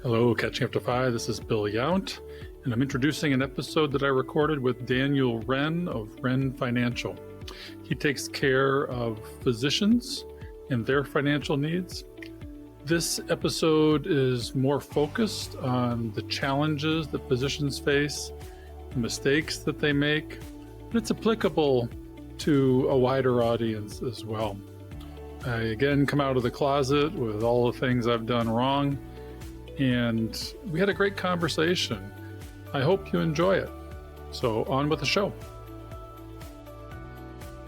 Hello, Catching Up to Five. This is Bill Yount, and I'm introducing an episode that I recorded with Daniel Wrenne of Wrenne Financial. He takes care of physicians and their financial needs. This episode is more focused on the challenges that physicians face, the mistakes that they make, but it's applicable to a wider audience as well. I again come out of the closet with all the things I've done wrong, and we had a great conversation. I hope you enjoy it. So on with the show.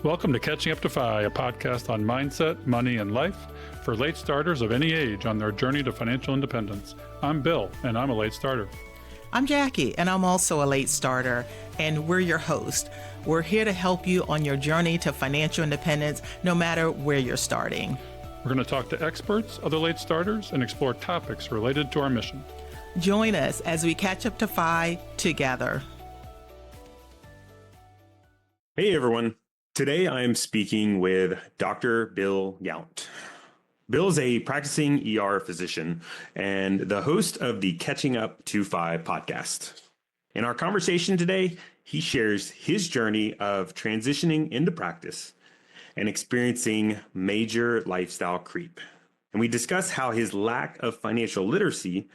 Welcome to Catching Up to Five, a podcast on mindset, money, and life for late starters of any age on their journey to financial independence. I'm Bill, and I'm a late starter. I'm Jackie, and I'm also a late starter, and we're your host. We're here to help you on your journey to financial independence, no matter where you're starting. We're going to talk to experts, other late starters, and explore topics related to our mission. Join us as we catch up to five together. Hey everyone. Today I am speaking with Dr. Bill Yount. Bill is a practicing ER physician and the host of the Catching Up to Five podcast. In our conversation today, he shares his journey of transitioning into practice and experiencing major lifestyle creep. And we discuss how his lack of financial literacy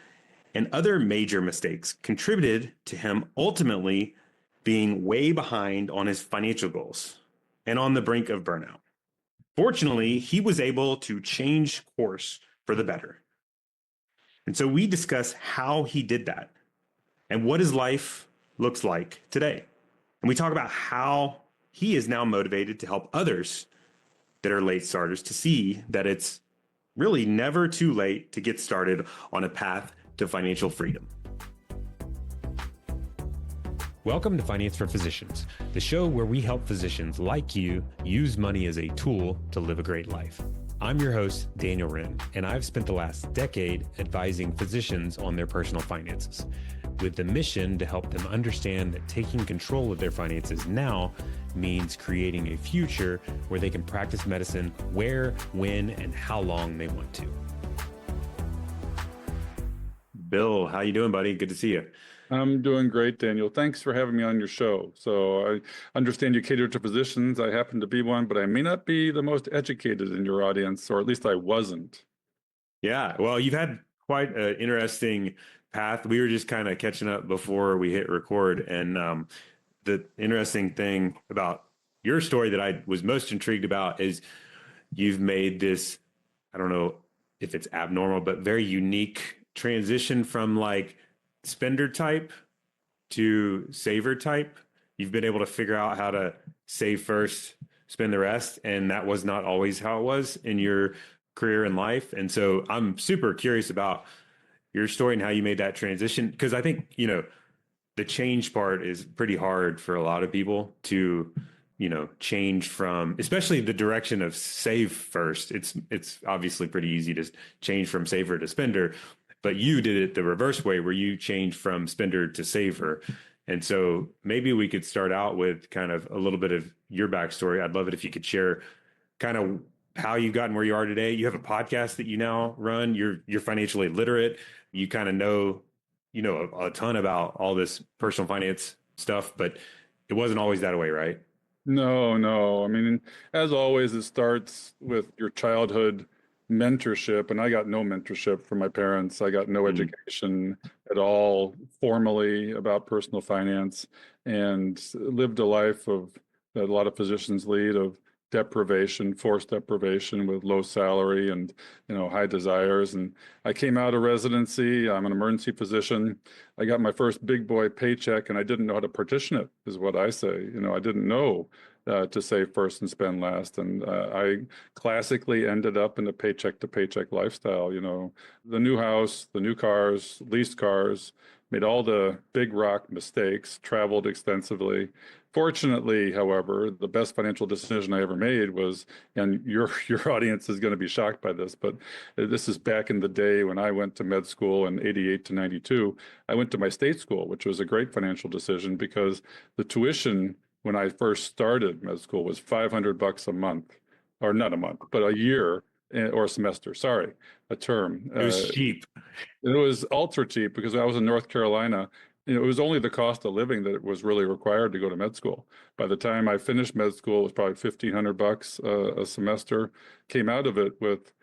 and other major mistakes contributed to him ultimately being way behind on his financial goals and on the brink of burnout. Fortunately, he was able to change course for the better. And so we discuss how he did that and what his life looks like today. And we talk about how he is now motivated to help others that are late starters to see that it's really never too late to get started on a path to financial freedom. Welcome to Finance for Physicians, the show where we help physicians like you use money as a tool to live a great life. I'm your host, Daniel Wrenne, and I've spent the last decade advising physicians on their personal finances, with the mission to help them understand that taking control of their finances now means creating a future where they can practice medicine where, when, and how long they want to. Bill, how you doing, buddy? Good to see you. I'm doing great, Daniel. Thanks for having me on your show. So I understand you cater to physicians. I happen to be one, but I may not be the most educated in your audience, or at least I wasn't. Yeah, well, you've had quite an interesting path. We were just kind of catching up before we hit record. And the interesting thing about your story that I was most intrigued about is you've made this, I don't know if it's abnormal, but very unique transition from like spender type to saver type. You've been able to figure out how to save first, spend the rest. And that was not always how it was in your career and life. And so I'm super curious about your story and how you made that transition. Because I think, the change part is pretty hard for a lot of people to, change from, especially the direction of save first. It's obviously pretty easy to change from saver to spender. But you did it the reverse way where you changed from spender to saver. And so maybe we could start out with kind of a little bit of your backstory. I'd love it if you could share kind of how you've gotten where you are today. You have a podcast that you now run. You're financially literate. You kind of know a ton about all this personal finance stuff, but it wasn't always that way, right? No. I mean, as always, it starts with your childhood mentorship, and I got no mentorship from my parents. I got no education at all formally about personal finance, and lived a life that a lot of physicians lead of deprivation, forced deprivation with low salary and high desires. And I came out of residency. I'm an emergency physician. I got my first big boy paycheck, and I didn't know how to partition it, is what I say. I didn't know to save first and spend last. And I classically ended up in a paycheck to paycheck lifestyle. The new house, the new cars, leased cars, made all the big rock mistakes, traveled extensively. Fortunately, however, the best financial decision I ever made was, and your audience is going to be shocked by this, but this is back in the day when I went to med school in 88 to 92. I went to my state school, which was a great financial decision because the tuition when I first started med school was $500 a month, or not a month, but a year or a semester, sorry, a term. It was cheap. It was ultra cheap because I was in North Carolina. It was only the cost of living that it was really required to go to med school. By the time I finished med school, it was probably $1,500 a semester. Came out of it with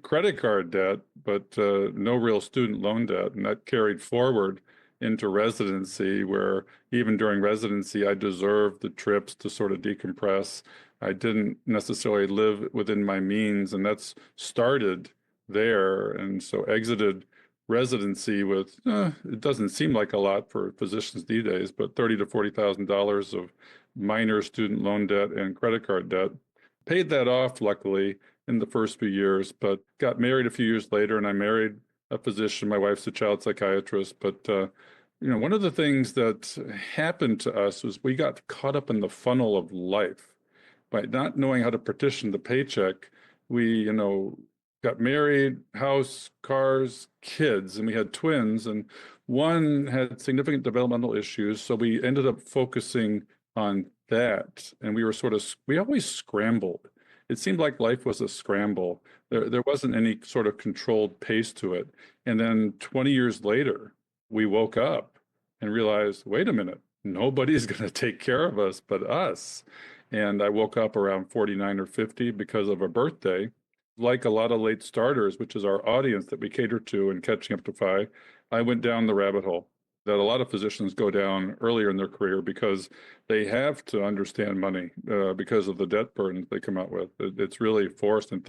credit card debt, but no real student loan debt, and that carried forward into residency, where even during residency, I deserved the trips to sort of decompress. I didn't necessarily live within my means, and that's started there, and so exited residency with it doesn't seem like a lot for physicians these days, but $30,000 to $40,000 of minor student loan debt and credit card debt. Paid that off, luckily, in the first few years, but got married a few years later, and I married a physician. My wife's a child psychiatrist, but one of the things that happened to us was we got caught up in the funnel of life by not knowing how to partition the paycheck. We, got married, house, cars, kids, and we had twins, and one had significant developmental issues. So we ended up focusing on that. And we always scrambled. It seemed like life was a scramble. There wasn't any sort of controlled pace to it. And then 20 years later, we woke up and realized, wait a minute, nobody's going to take care of us but us. And I woke up around 49 or 50 because of a birthday. Like a lot of late starters, which is our audience that we cater to and catching up to FI, I went down the rabbit hole that a lot of physicians go down earlier in their career because they have to understand money because of the debt burden they come out with. It's really forced, and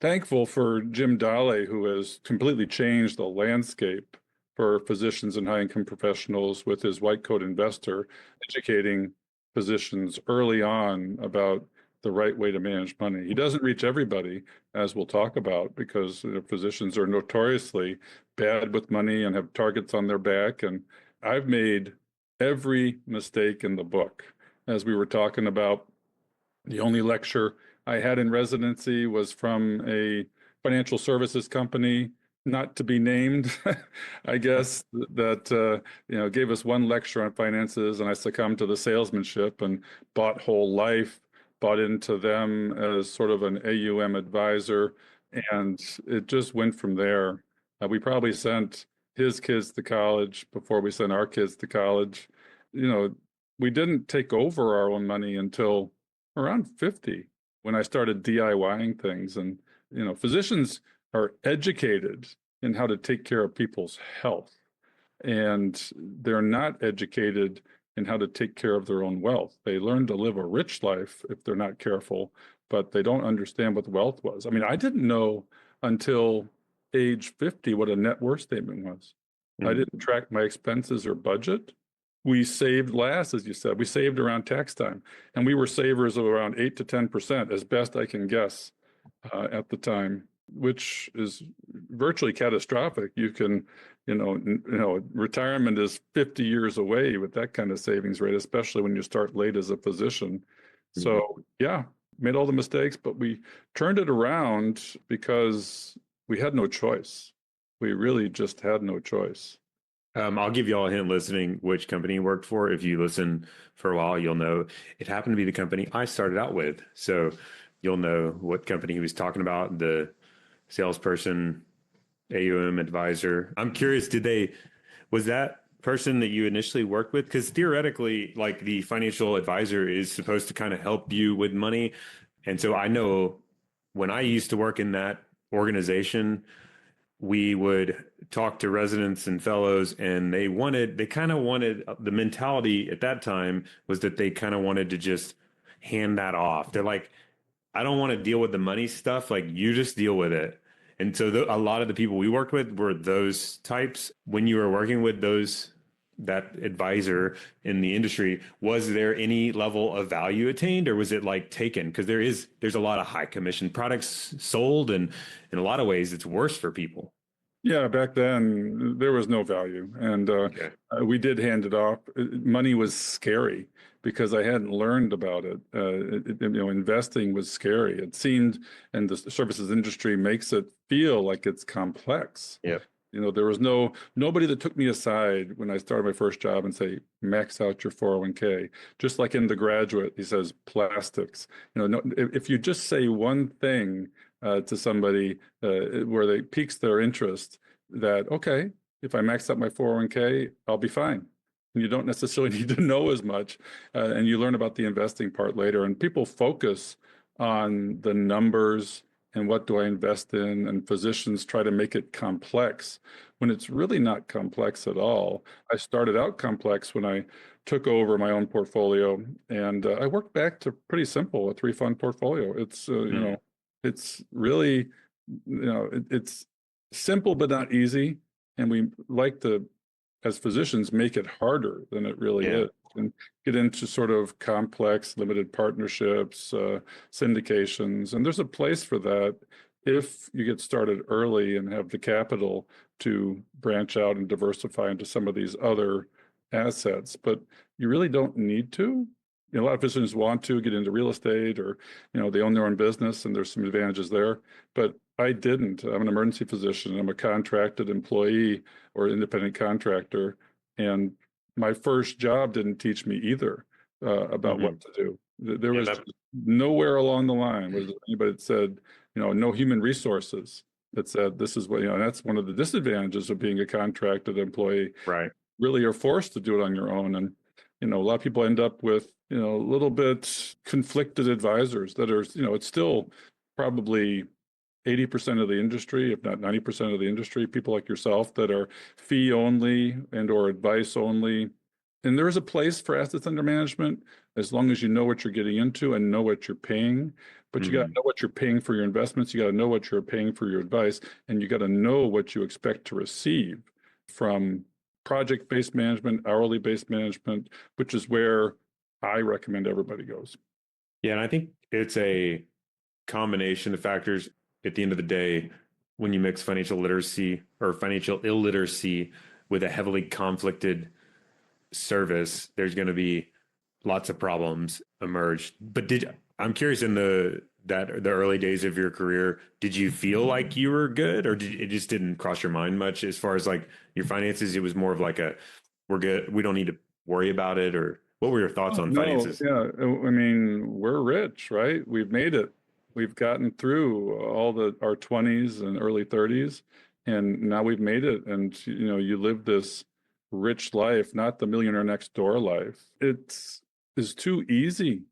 thankful for Jim Dahle, who has completely changed the landscape for physicians and high-income professionals with his white coat investor, educating physicians early on about the right way to manage money. He doesn't reach everybody, as we'll talk about, because physicians are notoriously bad with money and have targets on their back. And I've made every mistake in the book. As we were talking about, the only lecture I had in residency was from a financial services company, not to be named, I guess, that gave us one lecture on finances, and I succumbed to the salesmanship and bought whole life, bought into them as sort of an AUM advisor, and it just went from there. We probably sent his kids to college before we sent our kids to college. We didn't take over our own money until around 50, when I started DIYing things. And, physicians are educated in how to take care of people's health, and they're not educated in how to take care of their own wealth. They learn to live a rich life if they're not careful, but they don't understand what wealth was. I mean, I didn't know until age 50 what a net worth statement was. I didn't track my expenses or budget. We saved last, as you said. We saved around tax time, and we were savers of around 8 to 10%, as best I can guess, at the time, which is virtually catastrophic. You can, retirement is 50 years away with that kind of savings rate, especially when you start late as a physician. So yeah, made all the mistakes, but we turned it around because we had no choice. We really just had no choice. I'll give you all a hint listening which company he worked for. If you listen for a while, you'll know it happened to be the company I started out with. So you'll know what company he was talking about, the salesperson, AUM advisor. I'm curious, was that person that you initially worked with? Because theoretically, like, the financial advisor is supposed to kind of help you with money. And so I know when I used to work in that organization, we would talk to residents and fellows, and the mentality at that time was that they kind of wanted to just hand that off. They're like, I don't want to deal with the money stuff. Like, you just deal with it. And so a lot of the people we worked with were those types. When you were working with that advisor in the industry, was there any level of value attained, or was it like taken? Because there's a lot of high commission products sold, and in a lot of ways it's worse for people. Yeah, back then there was no value, and we did hand it off. Money was scary because I hadn't learned about it. Investing was scary. It seemed, and the services industry makes it feel like it's complex. Yeah. There was nobody that took me aside when I started my first job and say, max out your 401k. Just like in The Graduate, he says plastics. If you just say one thing to somebody where they piques their interest that, okay, if I max out my 401k, I'll be fine. And you don't necessarily need to know as much, and you learn about the investing part later. And people focus on the numbers and what do I invest in, and physicians try to make it complex when it's really not complex at all. I started out complex when I took over my own portfolio, and I worked back to pretty simple, a 3-fund portfolio. It's it's really, it's simple but not easy, and we like to, as physicians, make it harder than it really is, and get into sort of complex limited partnerships, syndications, and there's a place for that if you get started early and have the capital to branch out and diversify into some of these other assets. But you really don't need to. A lot of physicians want to get into real estate, or they own their own business, and there's some advantages there. But I didn't. I'm an emergency physician. I'm a contracted employee or independent contractor, and my first job didn't teach me either about what to do. There was nowhere along the line was anybody that said, no human resources that said this is what, and that's one of the disadvantages of being a contracted employee. Right. Really, you're forced to do it on your own. And a lot of people end up with a little bit conflicted advisors that are, it's still probably 80% of the industry, if not 90% of the industry, people like yourself that are fee only and or advice only. And there is a place for assets under management as long as you know what you're getting into and know what you're paying. But you got to know what you're paying for your investments. You got to know what you're paying for your advice, and you got to know what you expect to receive from project-based management, hourly-based management, which is where I recommend everybody goes. Yeah, and I think it's a combination of factors. At the end of the day, when you mix financial literacy or financial illiteracy with a heavily conflicted service, there's going to be lots of problems emerge. But I'm curious, in the early days of your career, did you feel like you were good, or it just didn't cross your mind much as far as like your finances? It was more of like we're good, we don't need to worry about it. Or what were your thoughts on finances? Yeah, I mean, we're rich, right? We've made it. We've gotten through all our 20s and early 30s, and now we've made it. And you live this rich life, not the millionaire next door life. It's too easy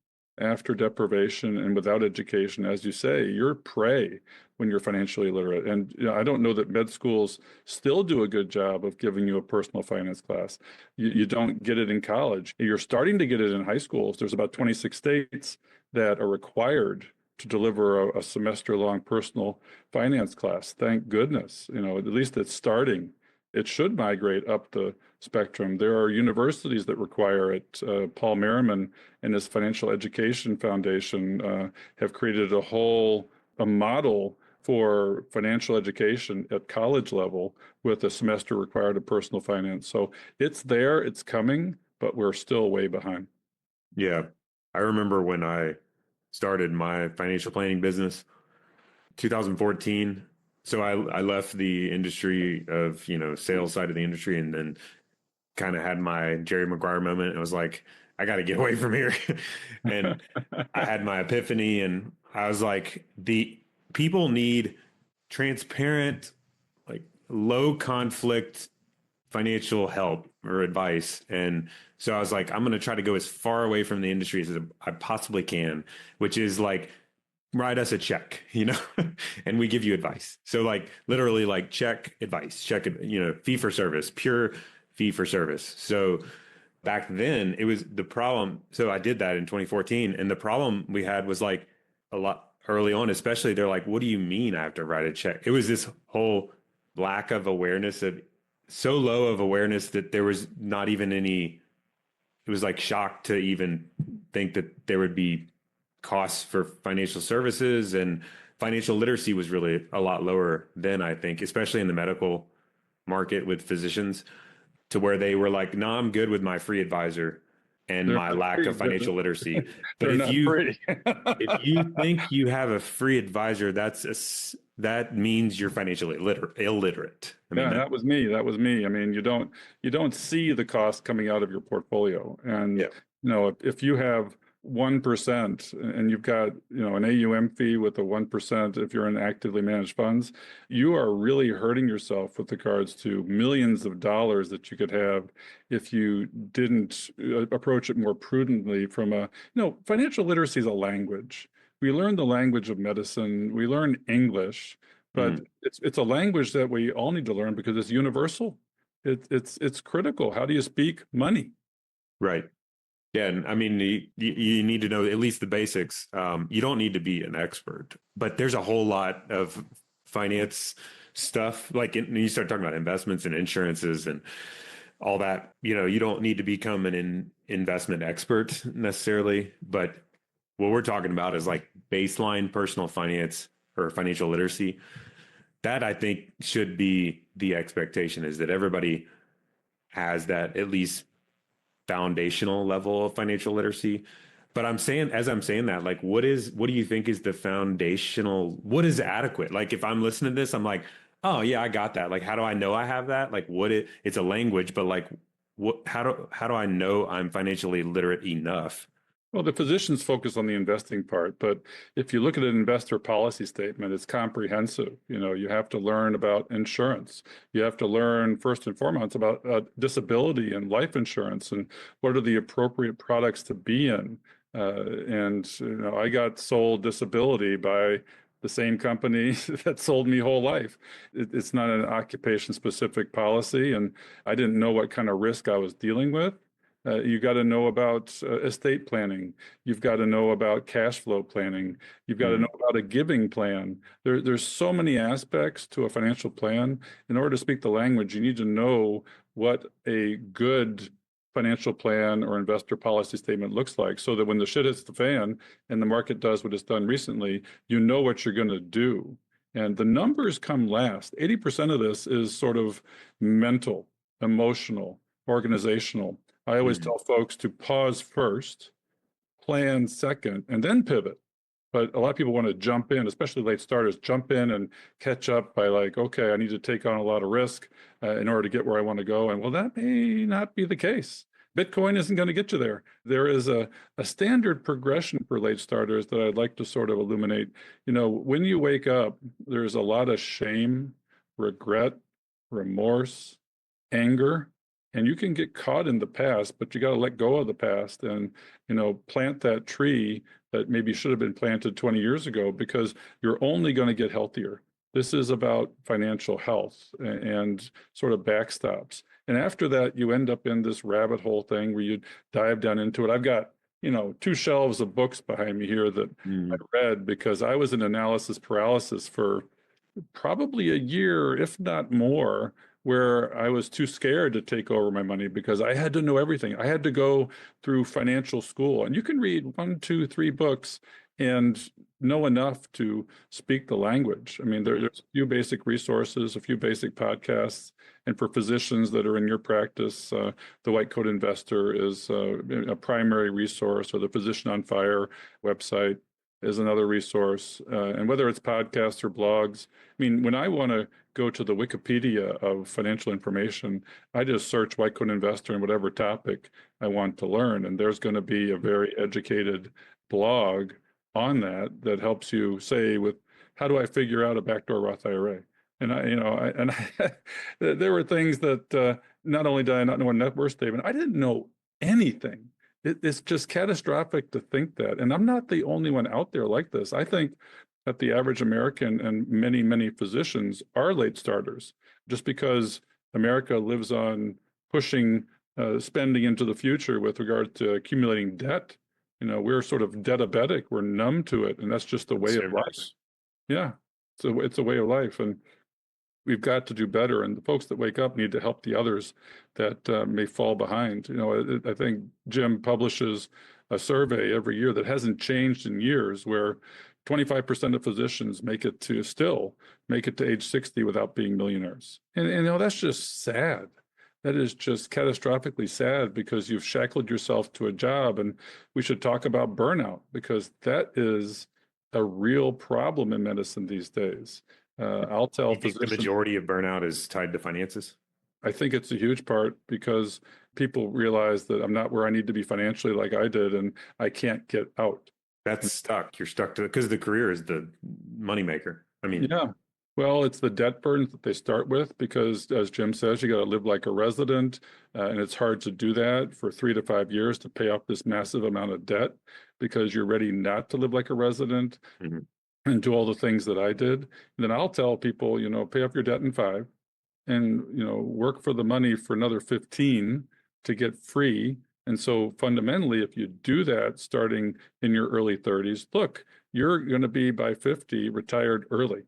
after deprivation and without education. As you say, you're prey when you're financially illiterate. And I don't know that med schools still do a good job of giving you a personal finance class. You don't get it in college. You're starting to get it in high schools. There's about 26 states that are required to deliver a semester-long personal finance class. Thank goodness. At least it's starting. It should migrate up the spectrum. There are universities that require it. Paul Merriman and his Financial Education Foundation have created a model for financial education at college level with a semester required of personal finance. So it's there, it's coming, but we're still way behind. Yeah. I remember when I started my financial planning business, 2014. So I left the industry of, sales side of the industry, and then kind of had my Jerry Maguire moment. And I was like, I got to get away from here. And I had my epiphany, and I was like, the people need transparent, like low conflict financial help or advice. And so I was like, I'm going to try to go as far away from the industry as I possibly can, which is like, write us a check, and we give you advice. So like literally like check advice, fee for service, pure fee for service. So back then it was the problem. So I did that in 2014. And the problem we had was like a lot early on, especially they're like, what do you mean I have to write a check? It was this whole lack of awareness, so low of awareness that there was not even any, it was like shock to even think that there would be costs for financial services, and financial literacy was really a lot lower then, I think, especially in the medical market with physicians, to where they were like, no, I'm good with my free advisor and my lack of financial literacy. But if you think you have a free advisor, that means you're financially illiterate. That was me. I mean, you don't see the cost coming out of your portfolio. And if you have 1% and you've got, an AUM fee with a 1% if you're in actively managed funds, you are really hurting yourself with regards to millions of dollars that you could have if you didn't approach it more prudently from financial literacy is a language. We learn the language of medicine, we learn English, but it's a language that we all need to learn because it's universal. It's critical. How do you speak money? Right. Yeah, and I mean, you need to know at least the basics. You don't need to be an expert, but there's a whole lot of finance stuff. Like you start talking about investments and insurances and all that. You don't need to become an investment expert necessarily, but what we're talking about is like baseline personal finance or financial literacy. That I think should be the expectation, is that everybody has that at least foundational level of financial literacy. But as I'm saying that, like, what do you think is the foundational, what is adequate? Like, if I'm listening to this, I'm like, oh yeah, I got that. Like, how do I know I have that? Like, it's a language, but like, how do I know I'm financially literate enough? Well, the physicians focus on the investing part, but if you look at an investor policy statement, it's comprehensive. You have to learn about insurance. You have to learn first and foremost about disability and life insurance and what are the appropriate products to be in. I got sold disability by the same company that sold me whole life. It's not an occupation specific policy, and I didn't know what kind of risk I was dealing with. You got to know about estate planning. You've got to know about cash flow planning. You've got to know about a giving plan. There's so many aspects to a financial plan. In order to speak the language, you need to know what a good financial plan or investor policy statement looks like, so that when the shit hits the fan and the market does what it's done recently, you know what you're going to do. And the numbers come last. 80% of this is sort of mental, emotional, organizational. I always tell folks to pause first, plan second, and then pivot. But a lot of people want to jump in, especially late starters, jump in and catch up by like, okay, I need to take on a lot of risk in order to get where I want to go. And well, that may not be the case. Bitcoin isn't going to get you there. There is a standard progression for late starters that I'd like to sort of illuminate. When you wake up, there's a lot of shame, regret, remorse, anger. And you can get caught in the past, but you got to let go of the past and, plant that tree that maybe should have been planted 20 years ago, because you're only going to get healthier. This is about financial health and sort of backstops. And after that, you end up in this rabbit hole thing where you dive down into it. I've got, 2 shelves of books behind me here that I read because I was in analysis paralysis for probably a year, if not more, where I was too scared to take over my money because I had to know everything. I had to go through financial school. And you can read 1, 2, 3 books and know enough to speak the language. I mean, there's a few basic resources, a few basic podcasts. And for physicians that are in your practice, the White Coat Investor is a primary resource, or the Physician on Fire website is another resource. And whether it's podcasts or blogs, I mean, when I want to go to the Wikipedia of financial information, I just search White Coat Investor in whatever topic I want to learn. And there's going to be a very educated blog on that helps you say, with how do I figure out a backdoor Roth IRA? And there were things that not only did I not know a net worth statement, I didn't know anything. It's just catastrophic to think that. And I'm not the only one out there like this. I think that the average American and many, many physicians are late starters, just because America lives on pushing spending into the future with regard to accumulating debt. We're sort of debt-abetic. We're numb to it. And that's just the way of life. Yeah. So it's a way of life. And we've got to do better. And the folks that wake up need to help the others that may fall behind. I think Jim publishes a survey every year that hasn't changed in years, where 25% of physicians make it to age 60 without being millionaires. And that's just sad. That is just catastrophically sad, because you've shackled yourself to a job. And we should talk about burnout, because that is a real problem in medicine these days. I'll tell You think the majority of burnout is tied to finances? I think it's a huge part because people realize that I'm not where I need to be financially like I did, and I can't get out. That's stuck. You're stuck to because the career is the moneymaker. I mean, Yeah. Well, it's the debt burdens that they start with because, as Jim says, you got to live like a resident, and it's hard to do that for 3 to 5 years to pay off this massive amount of debt because you're ready not to live like a resident mhm. and do all the things that I did. And then I'll tell people, pay off your debt in 5 and, work for the money for another 15 to get free. And so fundamentally, if you do that starting in your early 30s, look, you're going to be by 50 retired early,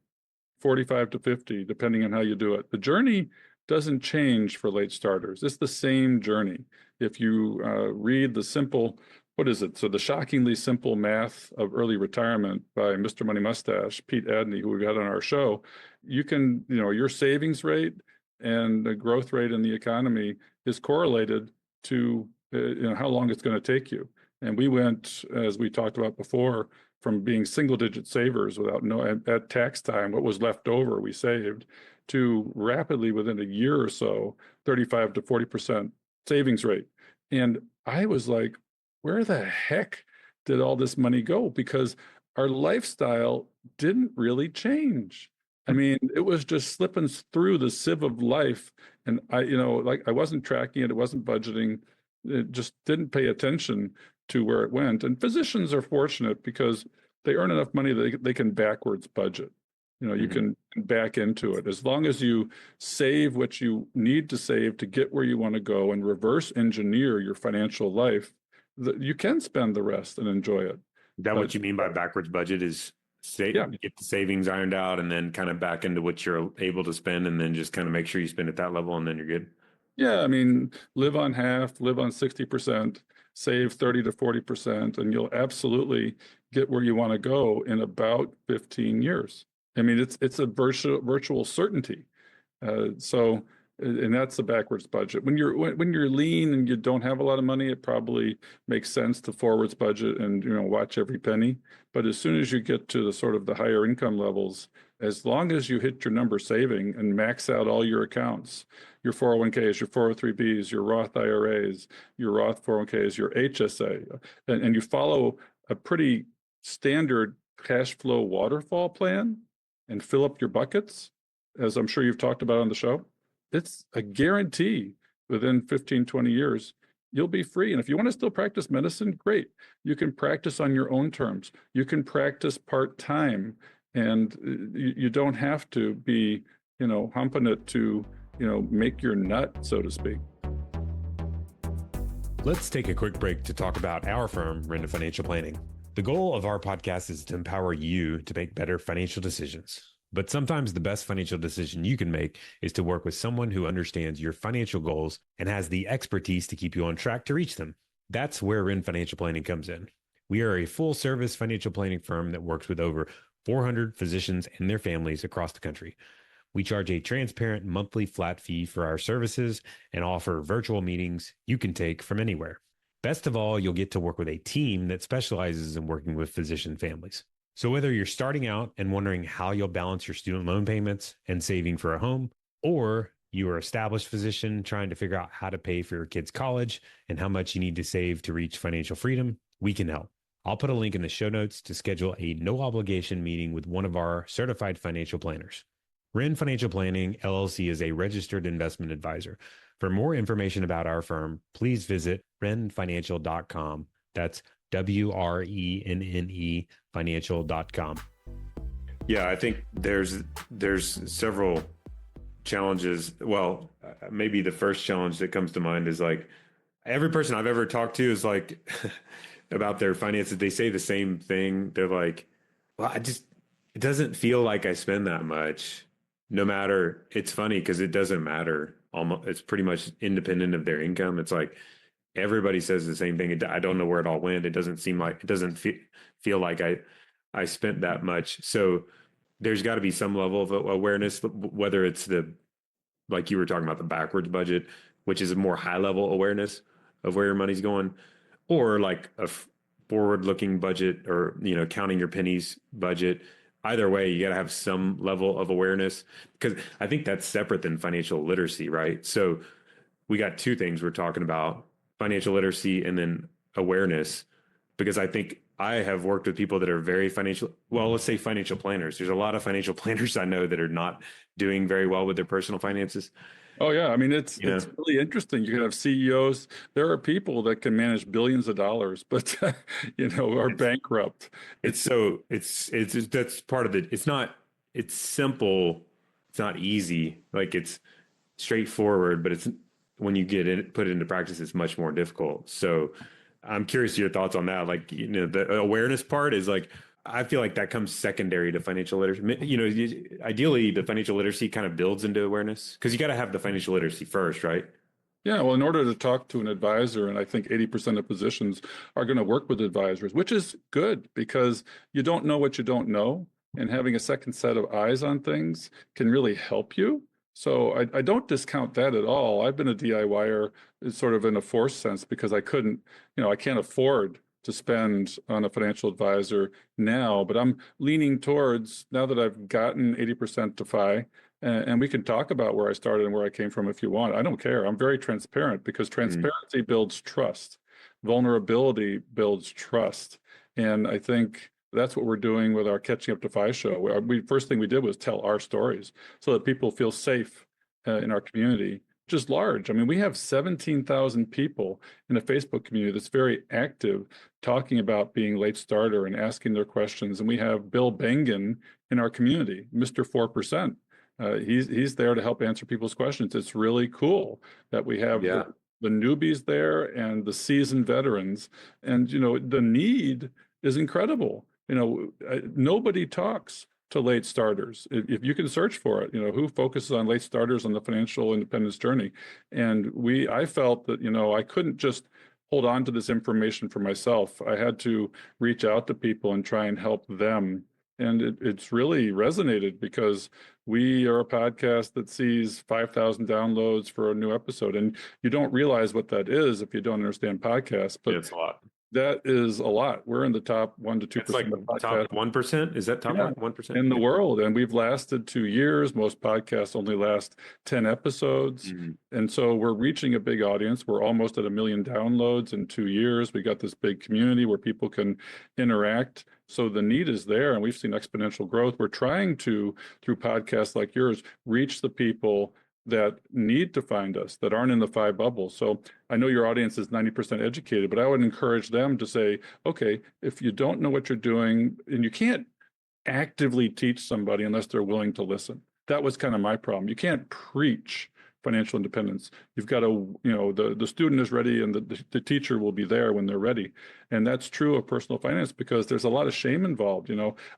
45 to 50, depending on how you do it. The journey doesn't change for late starters. It's the same journey. If you read the simple, what is it? So the shockingly simple math of early retirement by Mr. Money Mustache, Pete Adney, who we've had on our show, you can, your savings rate and the growth rate in the economy is correlated to how long it's going to take you. And we went, as we talked about before, from being single-digit savers without at tax time, what was left over we saved, to rapidly within a year or so, 35 to 40% savings rate. And I was like, where the heck did all this money go? Because our lifestyle didn't really change. I mean, it was just slipping through the sieve of life. And I wasn't tracking it. It wasn't budgeting. It just didn't pay attention to where it went. And physicians are fortunate because they earn enough money that they can backwards budget. You can back into it. As long as you save what you need to save to get where you want to go and reverse engineer your financial life, you can spend the rest and enjoy it. Is that what you mean by backwards budget is get the savings ironed out and then kind of back into what you're able to spend and then just kind of make sure you spend at that level and then you're good? Yeah, I mean, live on half, live on 60%, save 30 to 40%, and you'll absolutely get where you want to go in about 15 years. I mean, it's a virtual certainty. And that's the backwards budget. When you're lean and you don't have a lot of money, it probably makes sense to forwards budget and watch every penny. But as soon as you get to the sort of the higher income levels, as long as you hit your number saving and max out all your accounts, your 401ks, your 403bs, your Roth IRAs, your Roth 401ks, your HSA, and you follow a pretty standard cash flow waterfall plan and fill up your buckets, as I'm sure you've talked about on the show, it's a guarantee within 15, 20 years, you'll be free. And if you want to still practice medicine, great. You can practice on your own terms. You can practice part-time, and you don't have to be, humping it to, make your nut, so to speak. Let's take a quick break to talk about our firm, Wrenne Financial Planning. The goal of our podcast is to empower you to make better financial decisions. But sometimes the best financial decision you can make is to work with someone who understands your financial goals and has the expertise to keep you on track to reach them. That's where Wrenne Financial Planning comes in. We are a full-service financial planning firm that works with over 400 physicians and their families across the country. We charge a transparent monthly flat fee for our services and offer virtual meetings you can take from anywhere. Best of all, you'll get to work with a team that specializes in working with physician families. So whether you're starting out and wondering how you'll balance your student loan payments and saving for a home, or you are an established physician trying to figure out how to pay for your kids' college and how much you need to save to reach financial freedom, we can help. I'll put a link in the show notes to schedule a no obligation meeting with one of our certified financial planners. Wrenne Financial Planning, LLC is a registered investment advisor. For more information about our firm, please visit wrennefinancial.com. That's WRENNE financial.com. Yeah, I think there's several challenges. Well, maybe the first challenge that comes to mind is like every person I've ever talked to is like about their finances. They say the same thing. They're like, well, it doesn't feel like I spend that much. No matter, it's funny because it doesn't matter. Almost, it's pretty much independent of their income. It's like everybody says the same thing. I don't know where it all went. It doesn't feel like I spent that much. So there's got to be some level of awareness, whether it's like you were talking about the backwards budget, which is a more high level awareness of where your money's going, or like a forward looking budget or, counting your pennies budget, either way, you got to have some level of awareness, because I think that's separate than financial literacy, right? So we got two things we're talking about: financial literacy and then awareness. Because I think I have worked with people that are very financial, well, let's say financial planners. There's a lot of financial planners I know that are not doing very well with their personal finances. Oh yeah, I mean it's You know, it's really interesting. You can have CEOs. There are people that can manage billions of dollars, but are it's bankrupt. it's It's so it's that's part of it. It's simple. It's not easy. Like, it's straightforward, but it's when you get it put it into practice, it's much more difficult. So I'm curious your thoughts on that. Like, the awareness part is like, I feel like that comes secondary to financial literacy. Ideally, the financial literacy kind of builds into awareness, because you got to have the financial literacy first, right? Yeah, well, in order to talk to an advisor, and I think 80% of positions are going to work with advisors, which is good because you don't know what you don't know, and having a second set of eyes on things can really help you. So I don't discount that at all. I've been a DIYer sort of in a forced sense because I can't afford to spend on a financial advisor now, but I'm leaning towards, now that I've gotten 80% to FI, and we can talk about where I started and where I came from if you want. I don't care. I'm very transparent because Mm. transparency builds trust. Vulnerability builds trust. And I think that's what we're doing with our Catching Up to Fi show. First thing we did was tell our stories so that people feel safe in our community, which is large. I mean, we have 17,000 people in a Facebook community that's very active, talking about being late starter and asking their questions. And we have Bill Bengen in our community, Mr. 4%. He's there to help answer people's questions. It's really cool that we have Yeah. the newbies there and the seasoned veterans, and the need is incredible. Nobody talks to late starters. If you can search for it, who focuses on late starters on the financial independence journey, and I felt that I couldn't just hold on to this information for myself. I had to reach out to people and try and help them. And it's really resonated because we are a podcast that sees 5,000 downloads for a new episode. And you don't realize what that is if you don't understand podcasts, Yeah, but it's a lot. that is a lot. We're in the top 1% to It's like 2% of podcasts. top 1%. Is that top Yeah, 1%? in the Yeah. world. And we've lasted 2 years. Most podcasts only last 10 episodes. Mhm. And so we're reaching a big audience. We're almost at 1 million downloads in 2 years. We got this big community where people can interact. So the need is there, and we've seen exponential growth. We're trying to, through podcasts like yours, reach the people that need to find us, that aren't in the FI bubble. So I know your audience is 90% educated, but I would encourage them to say, okay, if you don't know what you're doing, and you can't actively teach somebody unless they're willing to listen. That was kind of my problem. You can't preach financial independence. You've got to, the student is ready, and the teacher will be there when they're ready. And that's true of personal finance because there's a lot of shame involved.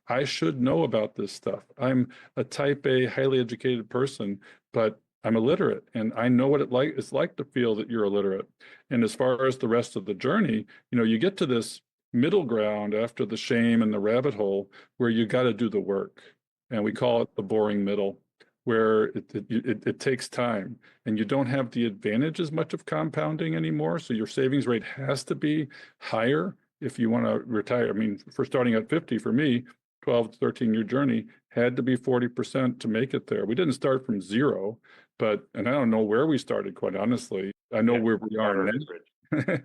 I should know about this stuff. I'm a type A, highly educated person, but I'm illiterate, and I know what it's like to feel that you're illiterate. And as far as the rest of the journey, you get to this middle ground after the shame and the rabbit hole, where you got to do the work. And we call it the boring middle, where it takes time, and you don't have the advantage as much of compounding anymore. So your savings rate has to be higher if you want to retire. I mean, for starting at 50, for me, 12 to 13 year journey had to be 40% to make it there. We didn't start from zero, and I don't know where we started, quite honestly. I know Yeah. where we are now.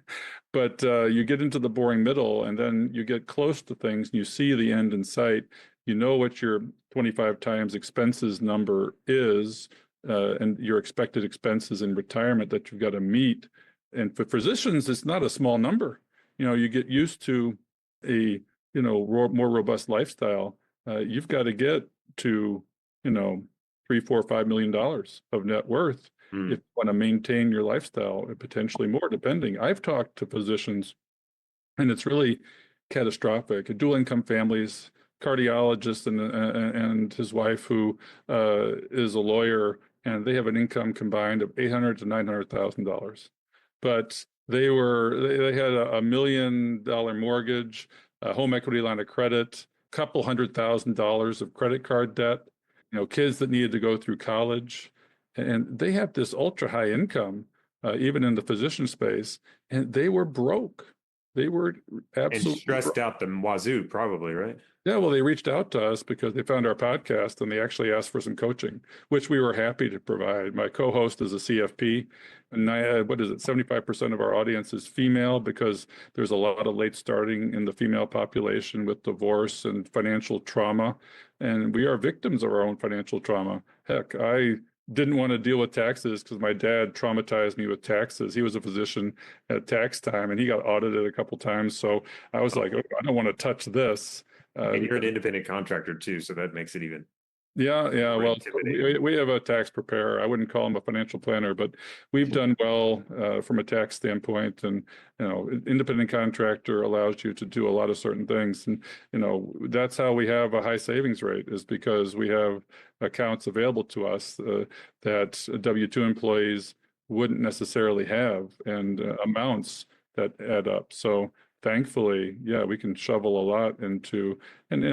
But you get into the boring middle, and then you get close to things, and you see the end in sight. You know what your 25 times expenses number is, and your expected expenses in retirement that you've got to meet. And for physicians, it's not a small number. You get used to a more robust lifestyle. You've got to get to 3, 4, $5 million of net worth Mm. if you want to maintain your lifestyle, and potentially more, depending. I've talked to physicians, and it's really catastrophic. Dual income families, cardiologist and his wife, who is a lawyer, and they have an income combined of $800,000 to $900,000. But they had a $1 million mortgage, a home equity line of credit, a couple $100,000 of credit card debt, kids that needed to go through college, and they have this ultra high income, even in the physician space, and they were broke. They were And absolutely stressed out the wazoo, probably, right? Yeah, well, they reached out to us because they found our podcast and they actually asked for some coaching, which we were happy to provide. My co-host is a CFP, and what is it? 75% of our audience is female because there's a lot of late starting in the female population with divorce and financial trauma. And we are victims of our own financial trauma. Heck, I didn't want to deal with taxes because my dad traumatized me with taxes. He was a physician at tax time and he got audited a couple times. So I was like, oh, I don't want to touch this. And you're an independent contractor too, so that makes it even Yeah. more Well, intimidating. we have a tax preparer. I wouldn't call him a financial planner, but we've done well from a tax standpoint. And independent contractor allows you to do a lot of certain things, and that's how we have a high savings rate is because we have accounts available to us that W-2 employees wouldn't necessarily have, and amounts that add up. So thankfully, yeah, we can shovel a lot into, and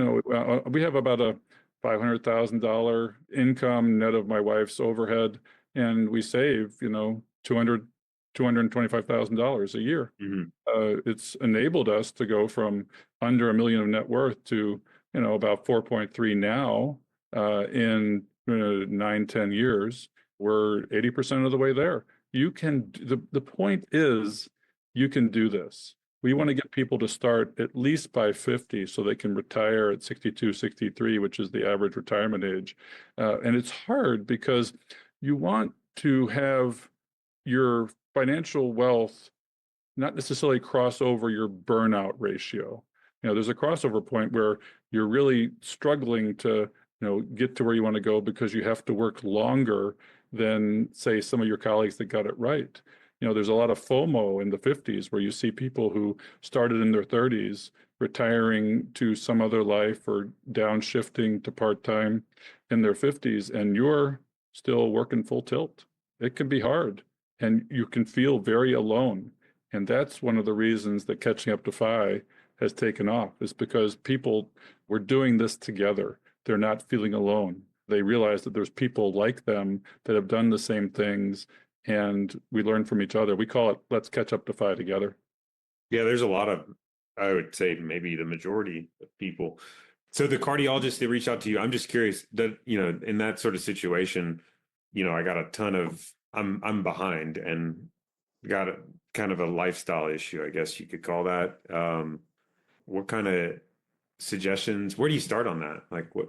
we have about a $500,000 income net of my wife's overhead, and we save, 225,000 a year. Mm-hmm. It's enabled us to go from under $1 million of net worth to, about 4.3 now, in 9-10 years. We're 80% of the way there. The point is, you can do this. We want to get people to start at least by 50 so they can retire at 62, 63, which is the average retirement age. And it's hard because you want to have your financial wealth not necessarily cross over your burnout ratio. There's a crossover point where you're really struggling to, get to where you want to go because you have to work longer than, say, some of your colleagues that got it right. There's a lot of FOMO in the 50s where you see people who started in their 30s retiring to some other life or downshifting to part-time in their 50s, and you're still working full tilt. It can be hard, and you can feel very alone. And that's one of the reasons that Catching Up to FI has taken off, is because people were doing this together. They're not feeling alone. They realize that there's people like them that have done the same things, and we learn from each other. We call it "Let's catch up to FI together." Yeah, there's a lot of, I would say maybe the majority of people. So the cardiologist, they reach out to you. I'm just curious that, in that sort of situation, I got a ton of, I'm behind and got a kind of a lifestyle issue, I guess you could call that. What kind of suggestions, where do you start on that? Like what?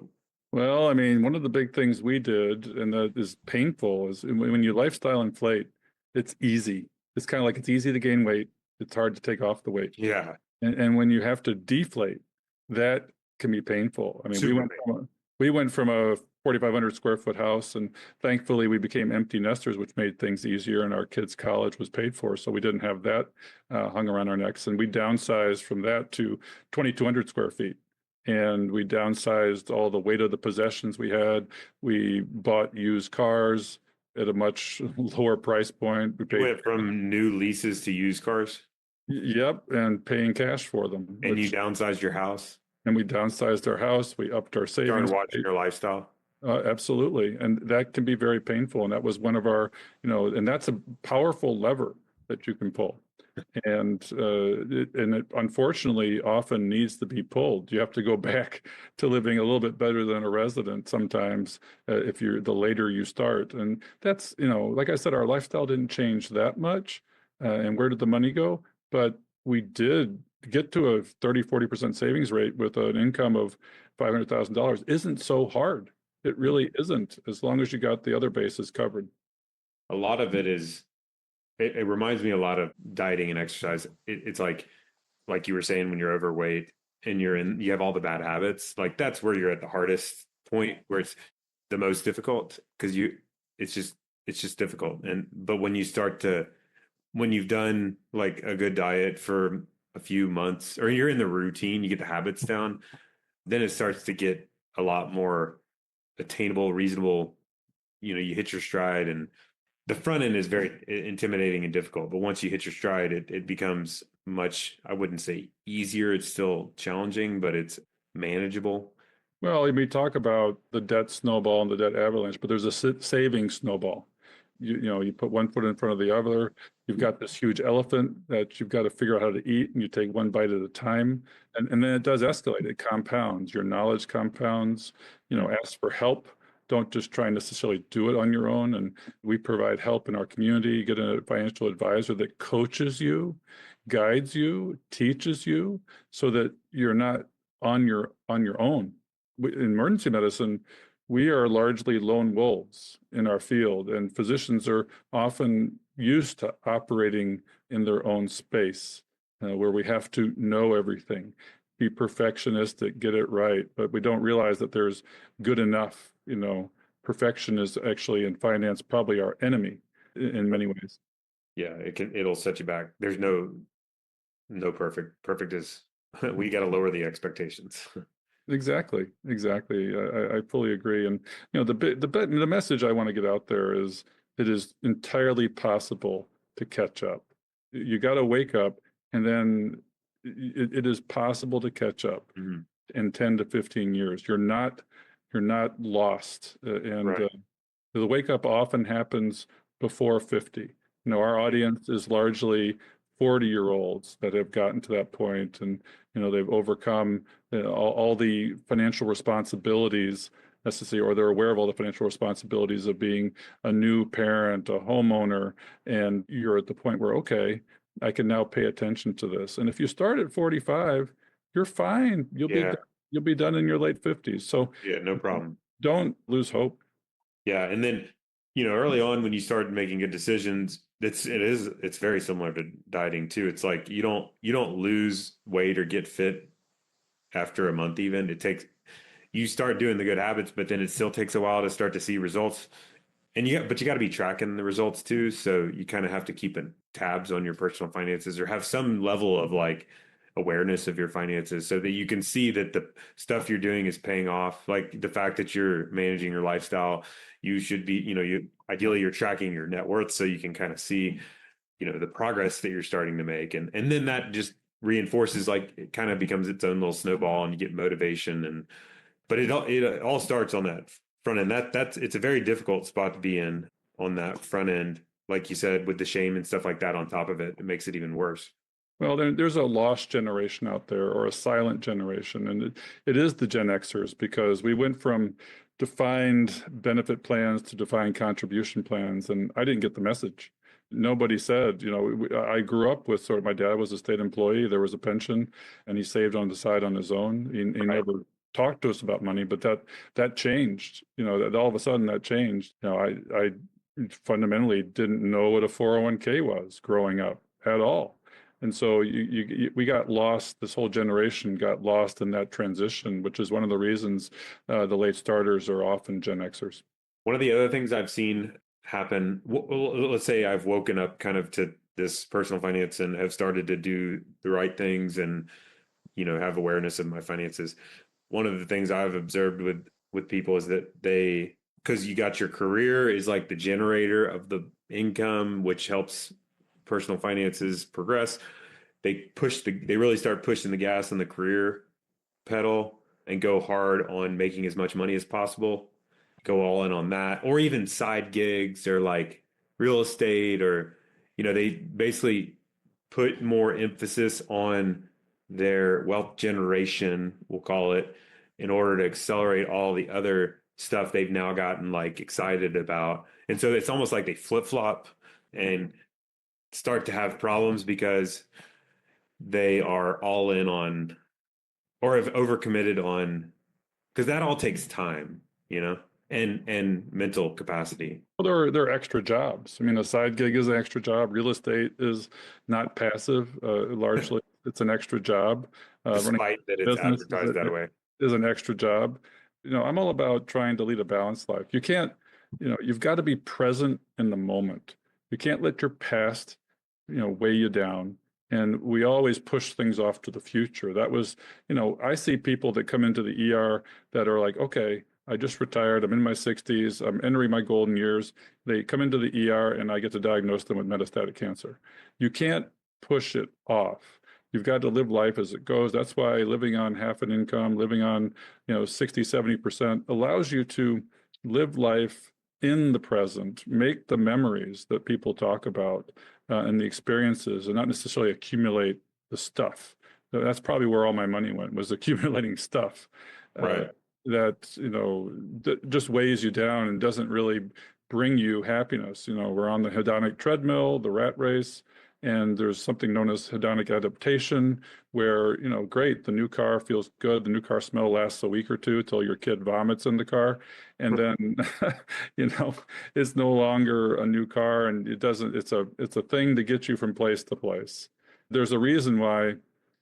Well, I mean, one of the big things we did, and that is painful, is when you lifestyle inflate, it's easy. It's kind of like it's easy to gain weight. It's hard to take off the weight. Yeah. And when you have to deflate, that can be painful. I mean, we went from a 4,500 square foot house, and thankfully we became empty nesters, which made things easier, and our kids' college was paid for, so we didn't have that hung around our necks. And we downsized from that to 2,200 square feet. And we downsized all the weight of the possessions we had. We bought used cars at a much lower price point. We went from new leases to used cars. Yep, and paying cash for them. And you downsized your house. And we downsized our house. We upped our savings. Started watching your lifestyle. Absolutely, and that can be very painful. And that was one of our, and that's a powerful lever that you can pull. And it unfortunately often needs to be pulled. You have to go back to living a little bit better than a resident sometimes if you're the later you start. And that's, like I said, our lifestyle didn't change that much. And where did the money go? But we did get to a 30-40% savings rate with an income of $500,000 isn't so hard. It really isn't, as long as you got the other bases covered. A lot of it is, it reminds me a lot of dieting and exercise. It's like you were saying, when you're overweight and you have all the bad habits, like that's where you're at the hardest point, where it's the most difficult, because it's just difficult. But when you've done like a good diet for a few months, or you're in the routine, you get the habits down, then it starts to get a lot more attainable, reasonable. You hit your stride, and the front end is very intimidating and difficult, but once you hit your stride, it becomes much, I wouldn't say easier. It's still challenging, but it's manageable. Well, we talk about the debt snowball and the debt avalanche, but there's a saving snowball. You put one foot in front of the other. You've got this huge elephant that you've got to figure out how to eat, and you take one bite at a time. And then it does escalate. It compounds. Your knowledge compounds. Ask for help. Don't just try and necessarily do it on your own. And we provide help in our community. Get a financial advisor that coaches you, guides you, teaches you, so that you're not on your own. In emergency medicine, we are largely lone wolves in our field, and physicians are often used to operating in their own space, where we have to know everything, be perfectionistic, get it right, but we don't realize that there's good enough. Perfection is actually in finance probably our enemy in many ways. Yeah, it'll set you back. There's no perfect. Perfect is we got to lower the expectations. Exactly. I fully agree. And the message I want to get out there is it is entirely possible to catch up. You got to wake up, and then it is possible to catch up in 10 to 15 years. You're not lost. And the wake up often happens before 50. Our audience is largely 40-year-olds that have gotten to that point, and they've overcome all the financial responsibilities necessary, or they're aware of all the financial responsibilities of being a new parent, a homeowner, and you're at the point where, okay, I can now pay attention to this. And if you start at 45, you're fine. You'll be done in your late 50s. So yeah, no problem. Don't lose hope. Yeah, and then early on when you start making good decisions, it's very similar to dieting too. It's like you don't lose weight or get fit after a month even. You start doing the good habits, but then it still takes a while to start to see results. And you got to be tracking the results too. So you kind of have to keep tabs on your personal finances, or have some level of like awareness of your finances, so that you can see that the stuff you're doing is paying off. Like the fact that you're managing your lifestyle, you should be, ideally you're tracking your net worth, so you can kind of see, the progress that you're starting to make. And then that just reinforces, like it kind of becomes its own little snowball, and you get motivation. But it all starts on that front end. It's a very difficult spot to be in on that front end. Like you said, with the shame and stuff like that on top of it, it makes it even worse. Well, there's a lost generation out there, or a silent generation, and it is the Gen Xers, because we went from defined benefit plans to defined contribution plans, and I didn't get the message. Nobody said, I grew up with my dad was a state employee. There was a pension, and he saved on the side on his own. He never talked to us about money, but that changed. That all of a sudden that changed. I fundamentally didn't know what a 401k was growing up at all. And so we got lost. This whole generation got lost in that transition, which is one of the reasons the late starters are often Gen Xers. One of the other things I've seen happen, let's say I've woken up kind of to this personal finance and have started to do the right things and, have awareness of my finances. One of the things I've observed with people is that because you got your career is like the generator of the income, which helps personal finances progress. They really start pushing the gas on the career pedal and go hard on making as much money as possible, go all in on that, or even side gigs or like real estate, or, they basically put more emphasis on their wealth generation, we'll call it, in order to accelerate all the other stuff they've now gotten like excited about. And so it's almost like they flip-flop and start to have problems because they are all in on, or have overcommitted on, because that all takes time, and mental capacity. Well, there are extra jobs. I mean, a side gig is an extra job. Real estate is not passive. Largely, it's an extra job. Despite that it's advertised that way. Is an extra job. I'm all about trying to lead a balanced life. You can't, you've got to be present in the moment. You can't let your past, weigh you down. And we always push things off to the future. That was, I see people that come into the ER that are like, okay, I just retired. I'm in my 60s. I'm entering my golden years. They come into the ER and I get to diagnose them with metastatic cancer. You can't push it off. You've got to live life as it goes. That's why living on half an income, living on, 60, 70% allows you to live life in the present, make the memories that people talk about and the experiences, and not necessarily accumulate the stuff. That's probably where all my money went, was accumulating stuff. Right. That, just weighs you down and doesn't really bring you happiness. We're on the hedonic treadmill, the rat race, and there's something known as hedonic adaptation, where, great, the new car feels good. The new car smell lasts a week or two till your kid vomits in the car. And then, it's no longer a new car, and it's a thing to get you from place to place. There's a reason why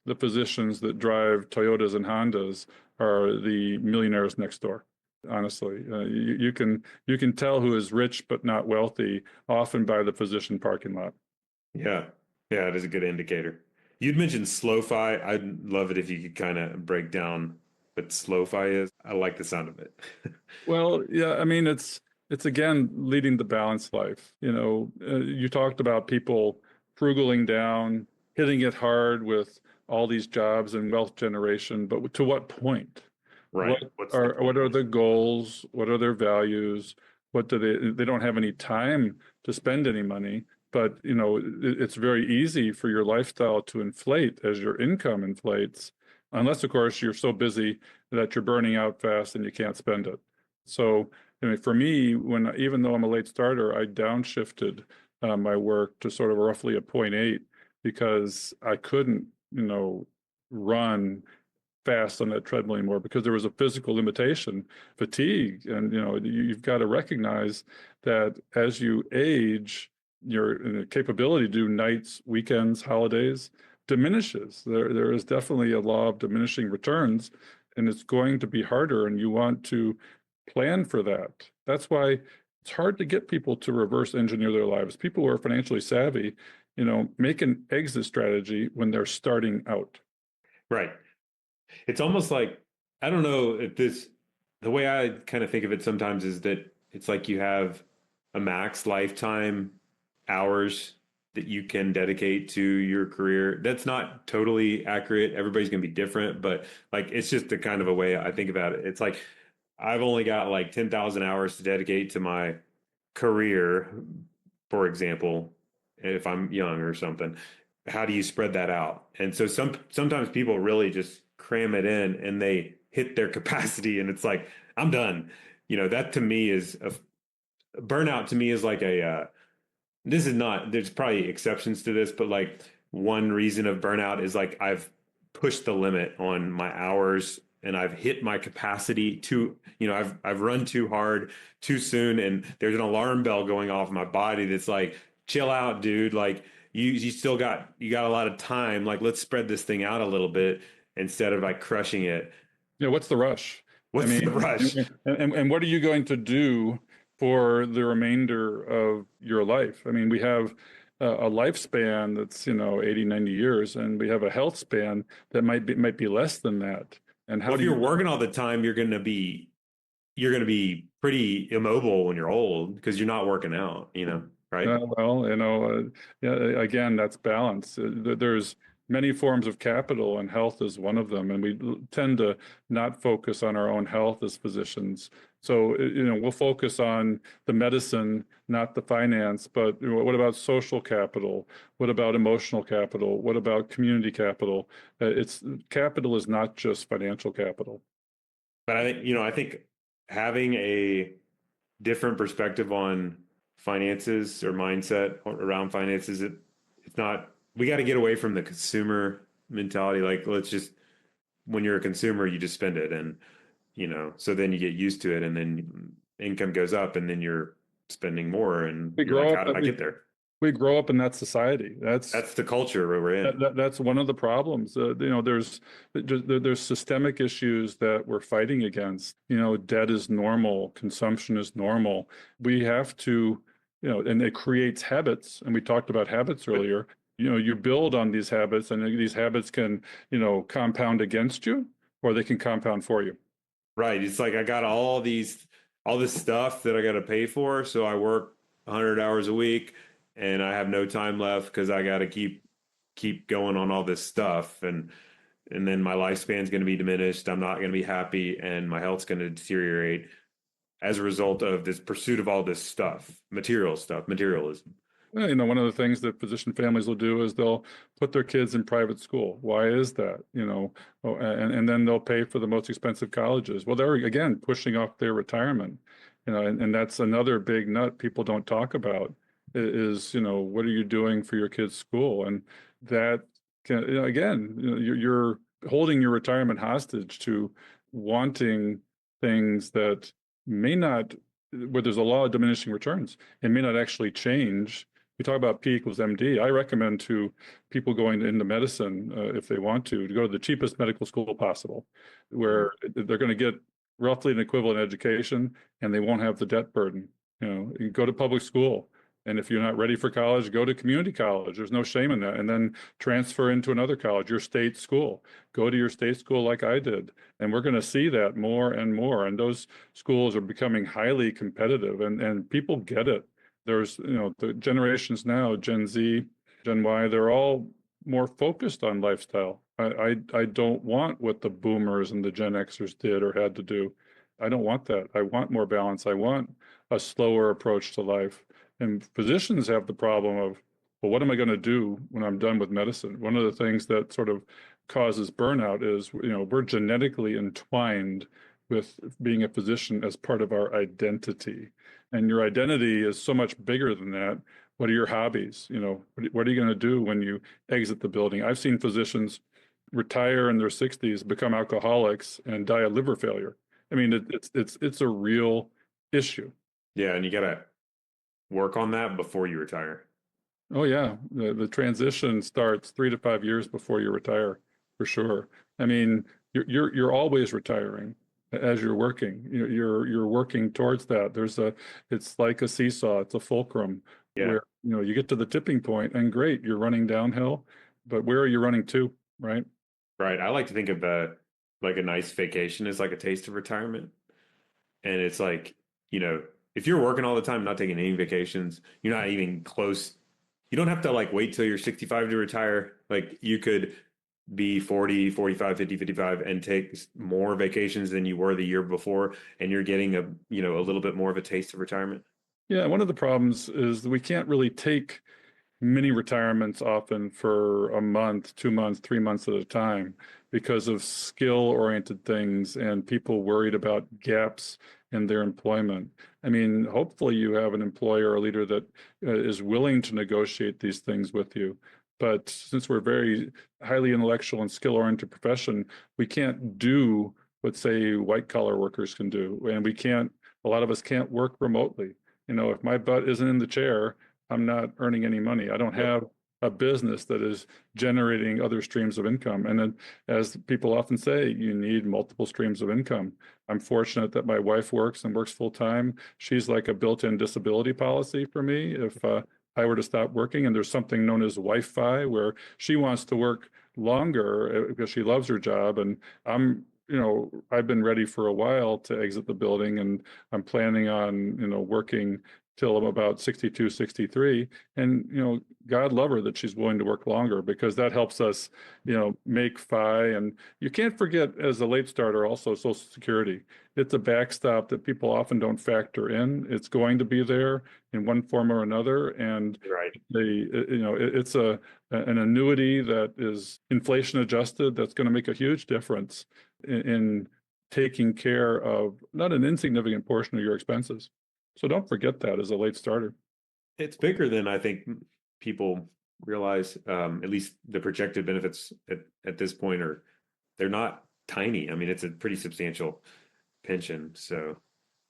the physicians that drive Toyotas and Hondas are the millionaires next door. Honestly, you can tell who is rich but not wealthy often by the physician parking lot. Yeah. Yeah, it is a good indicator. You'd mentioned slow-fi. I'd love it if you could kind of break down what slow-fi is. I like the sound of it. Well, yeah, I mean, it's again leading the balanced life. You talked about people frugaling down, hitting it hard with all these jobs and wealth generation, but to what point? Right. What are the goals? What are their values? What do they don't have any time to spend any money, but it's very easy for your lifestyle to inflate as your income inflates, unless of course you're so busy that you're burning out fast and you can't spend it. So, for me, even though I'm a late starter, I downshifted my work to sort of roughly a 0.8 because I couldn't, run fast on that treadmill anymore because there was a physical limitation, fatigue. And, you've got to recognize that as you age, your capability to do nights, weekends, holidays diminishes. There is definitely a law of diminishing returns, and it's going to be harder, and you want to plan for that. That's why it's hard to get people to reverse engineer their lives. People who are financially savvy, make an exit strategy when they're starting out. Right. It's almost like, I don't know if the way I kind of think of it sometimes is that it's like you have a max lifetime hours that you can dedicate to your career. That's not totally accurate. Everybody's going to be different, but like, it's just the kind of a way I think about it. It's like, I've only got like 10,000 hours to dedicate to my career, for example, if I'm young or something. How do you spread that out? And so sometimes people really just cram it in and they hit their capacity and it's like, I'm done. That to me is burnout to me is like this is not, there's probably exceptions to this, but like one reason of burnout is like I've pushed the limit on my hours and I've hit my capacity I've run too hard too soon, and there's an alarm bell going off in my body that's like, chill out, dude. Like you still got a lot of time. Like, let's spread this thing out a little bit instead of like crushing it. What's the rush? What's the rush? And what are you going to do for the remainder of your life? I mean, we have a lifespan that's 80, 90 years, and we have a health span that might be less than that. And if you're working all the time, you're going to be pretty immobile when you're old because you're not working out, right? Yeah, again, that's balance. There's many forms of capital, and health is one of them. And we tend to not focus on our own health as physicians. So, we'll focus on the medicine, not the finance. But what about social capital? What about emotional capital? What about community capital? Capital is not just financial capital. But I think having a different perspective on finances or mindset around finances, it's not, we got to get away from the consumer mentality. Like, when you're a consumer, you just spend it. And, so then you get used to it, and then income goes up, and then you're spending more. And you're like, how did I get there? We grow up in that society. That's the culture where we're in. That's one of the problems. There's systemic issues that we're fighting against. Debt is normal. Consumption is normal. We have to, and it creates habits. And we talked about habits earlier. You build on these habits, and these habits can, compound against you, or they can compound for you. Right. It's like I got all this stuff that I got to pay for. So I work 100 hours a week, and I have no time left because I got to keep going on all this stuff. And then my lifespan's going to be diminished. I'm not going to be happy, and my health's going to deteriorate. as a result of this pursuit of all this materialism. Well, one of the things that physician families will do is they'll put their kids in private school. Why is that? And then they'll pay for the most expensive colleges. Well, they're again pushing off their retirement, and that's another big nut people don't talk about is, what are you doing for your kids' school? And that can, again, you're holding your retirement hostage to wanting things that may not, where there's a law of diminishing returns, it may not actually change. We talk about P equals MD. I recommend to people going into medicine, if they want to go to the cheapest medical school possible, where they're going to get roughly an equivalent education and they won't have the debt burden. You go to public school. And if you're not ready for college, go to community college. There's no shame in that. And then transfer into another college, your state school. Go to your state school like I did. And we're going to see that more and more. And those schools are becoming highly competitive, and people get it. There's, the generations now, Gen Z, Gen Y, they're all more focused on lifestyle. I don't want what the boomers and the Gen Xers did or had to do. I don't want that. I want more balance. I want a slower approach to life. And physicians have the problem of, well, what am I going to do when I'm done with medicine? One of the things that sort of causes burnout is, we're genetically entwined with being a physician as part of our identity. And your identity is so much bigger than that. What are your hobbies? What are you going to do when you exit the building? I've seen physicians retire in their 60s, become alcoholics, and die of liver failure. I mean, it's a real issue. Yeah, and you got to work on that before you retire. Oh yeah, the transition starts 3 to 5 years before you retire, for sure. I mean, you're always retiring as you're working. You're working towards that. It's like a seesaw. It's a fulcrum where you get to the tipping point, and great, you're running downhill, but where are you running to, right? Right. I like to think of like a nice vacation as like a taste of retirement, and it's like, if you're working all the time, not taking any vacations, you're not even close. You don't have to like wait till you're 65 to retire. Like you could be 40, 45, 50, 55 and take more vacations than you were the year before. And you're getting a little bit more of a taste of retirement. Yeah. One of the problems is that we can't really take mini retirements often for a month, 2 months, 3 months at a time because of skill-oriented things and people worried about gaps in their employment. I mean, hopefully you have an employer or leader that is willing to negotiate these things with you. But since we're very highly intellectual and skill-oriented profession, we can't do what, say, white-collar workers can do. And a lot of us can't work remotely. If my butt isn't in the chair, I'm not earning any money. I don't have a business that is generating other streams of income. And then, as people often say, you need multiple streams of income. I'm fortunate that my wife works full time. She's like a built-in disability policy for me. If I were to stop working, and there's something known as Wi-Fi, where she wants to work longer because she loves her job, and I've been ready for a while to exit the building, and I'm planning on, working till I'm about 62, 63. And, God love her that she's willing to work longer, because that helps us, make FI. And you can't forget, as a late starter, also Social Security. It's a backstop that people often don't factor in. It's going to be there in one form or another. And right. It's an annuity that is inflation adjusted. That's going to make a huge difference in taking care of not an insignificant portion of your expenses. So don't forget that as a late starter. It's bigger than I think people realize. At least the projected benefits at this point they're not tiny. I mean, it's a pretty substantial pension. So,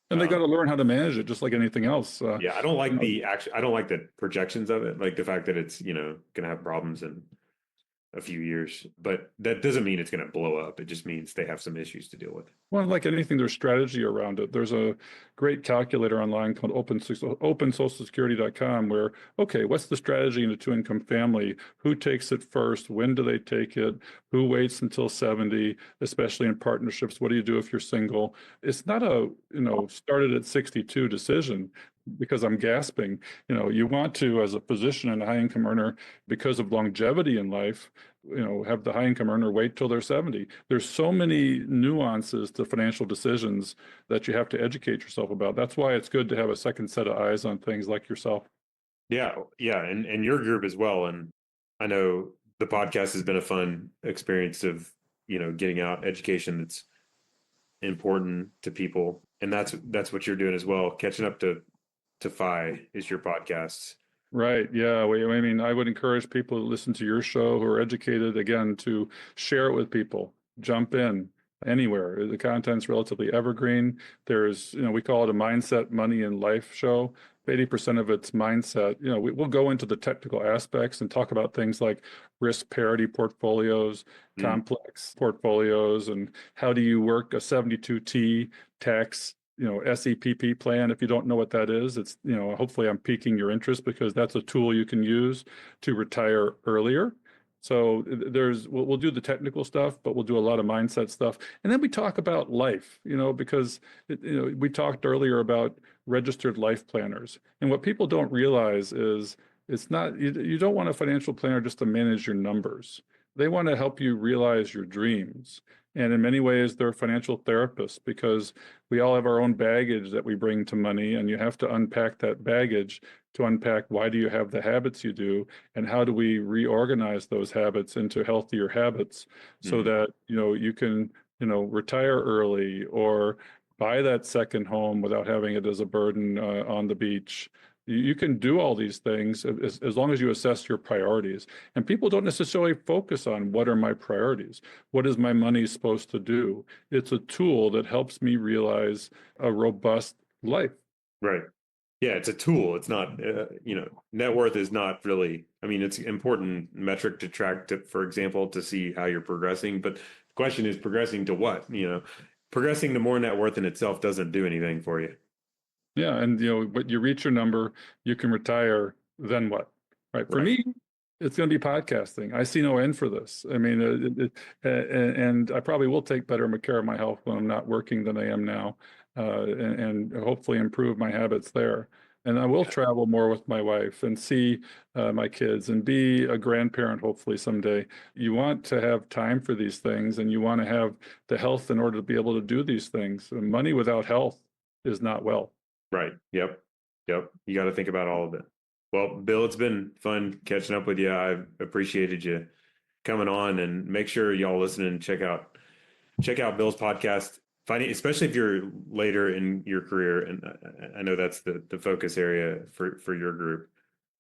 and they got to learn how to manage it, just like anything else. Yeah, I don't like I don't like the projections of it, like the fact that it's going to have problems in a few years, but that doesn't mean it's going to blow up. It just means they have some issues to deal with. Well, like anything, there's strategy around it. There's a great calculator online called OpenSocialSecurity.com where, okay, what's the strategy in a 2-income family? Who takes it first? When do they take it? Who waits until 70, especially in partnerships? What do you do if you're single? It's not a, started at 62 decision. because I'm gasping. You want to, as a physician and a high income earner, because of longevity in life, have the high income earner wait till they're 70. There's so many nuances to financial decisions that you have to educate yourself about. That's why it's good to have a second set of eyes on things like yourself. Yeah, yeah, and your group as well. And I know the podcast has been a fun experience of, getting out education that's important to people. And that's what you're doing as well. Catching up to FI is your podcast. Right. Yeah. I mean, I would encourage people to listen to your show who are educated, again, to share it with people, jump in anywhere. The content's relatively evergreen. There's, we call it a mindset, money, and life show. 80% of it's mindset. We'll go into the technical aspects and talk about things like risk parity portfolios, complex portfolios, and how do you work a 72T tax SEPP plan. If you don't know what that is, it's, hopefully I'm piquing your interest because that's a tool you can use to retire earlier. So we'll do the technical stuff, but we'll do a lot of mindset stuff. And then we talk about life, because, we talked earlier about registered life planners. And what people don't realize is it's not, you don't want a financial planner just to manage your numbers. They want to help you realize your dreams. And in many ways, they're financial therapists because we all have our own baggage that we bring to money, and you have to unpack that baggage to unpack why do you have the habits you do, and how do we reorganize those habits into healthier habits so that, you can, retire early or buy that second home without having it as a burden on the beach. You can do all these things as long as you assess your priorities. And people don't necessarily focus on what are my priorities? What is my money supposed to do? It's a tool that helps me realize a robust life. Right. Yeah, it's a tool. It's not, net worth is not really, I mean, it's an important metric to track, for example, to see how you're progressing. But the question is progressing to what? Progressing to more net worth in itself doesn't do anything for you. Yeah, and but you reach your number, you can retire. Then what? Right. For me, it's going to be podcasting. I see no end for this. I mean, and I probably will take better care of my health when I'm not working than I am now, and hopefully improve my habits there. And I will travel more with my wife and see my kids and be a grandparent, hopefully someday. You want to have time for these things, and you want to have the health in order to be able to do these things. And money without health is not wealth. Right. Yep. You got to think about all of it. Well, Bill, it's been fun catching up with you. I've appreciated you coming on, and make sure y'all listen and check out Bill's podcast. Especially if you're later in your career, and I know that's the focus area for your group.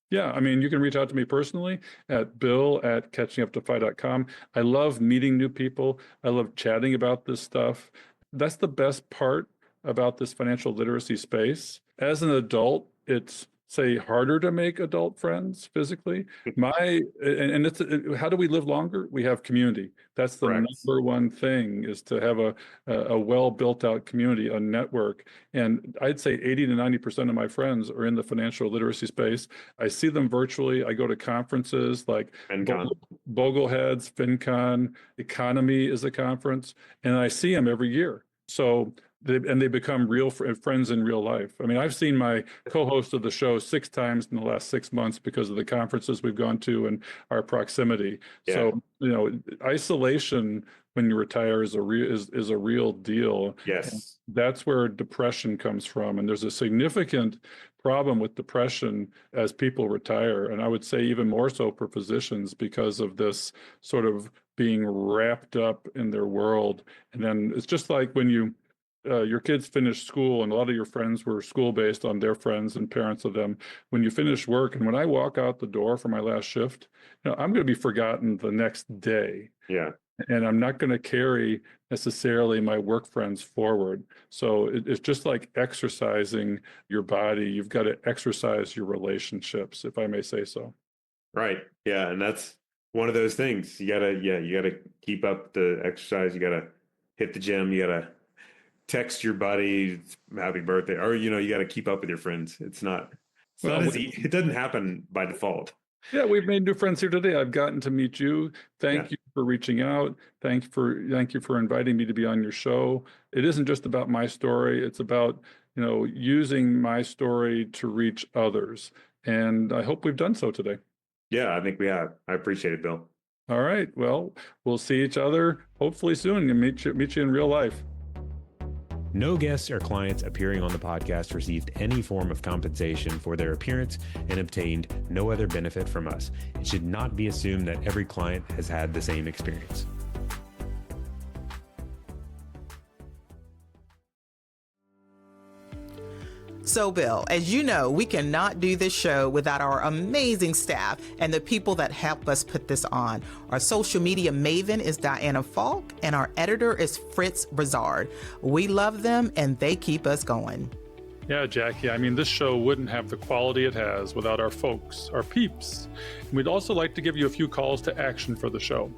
Yeah, I mean, you can reach out to me personally at bill@catchinguptofi.com. I love meeting new people. I love chatting about this stuff. That's the best part about this financial literacy space. As an adult, it's, say, harder to make adult friends physically. How do we live longer? We have community. That's the number one thing, is to have a well built out community, a network. And I'd say 80 to 90% of my friends are in the financial literacy space. I see them virtually. I go to conferences like Bogleheads, FinCon, Economy is a conference, and I see them every year. So they become real friends in real life. I mean, I've seen my co-host of the show 6 times in the last 6 months because of the conferences we've gone to and our proximity. Yeah. So, isolation when you retire is a real deal. Yes. And that's where depression comes from. And there's a significant problem with depression as people retire. And I would say even more so for physicians because of this sort of being wrapped up in their world. And then it's just like when your kids finish school, and a lot of your friends were school-based on their friends and parents of them. When you finish work, and when I walk out the door for my last shift, I'm going to be forgotten the next day. Yeah. And I'm not going to carry necessarily my work friends forward. So it's just like exercising your body. You've got to exercise your relationships, if I may say so. Right. Yeah. And that's one of those things. You gotta keep up the exercise. You gotta hit the gym. You gotta text your buddy happy birthday, or you got to keep up with your friends. It's not easy. It doesn't happen by default. Yeah, we've made new friends here today. I've gotten to meet you. Thank you for reaching out. Thank you for inviting me to be on your show. It isn't just about my story. It's about using my story to reach others. And I hope we've done so today. Yeah, I think we have. I appreciate it, Bill. All right. Well, we'll see each other hopefully soon and meet you in real life. No guests or clients appearing on the podcast received any form of compensation for their appearance and obtained no other benefit from us. It should not be assumed that every client has had the same experience. So, Bill, as you know, we cannot do this show without our amazing staff and the people that help us put this on. Our social media maven is Diana Falk, and our editor is Fritz Brizard. We love them, and they keep us going. Yeah, Jackie, I mean, this show wouldn't have the quality it has without our folks, our peeps. And we'd also like to give you a few calls to action for the show.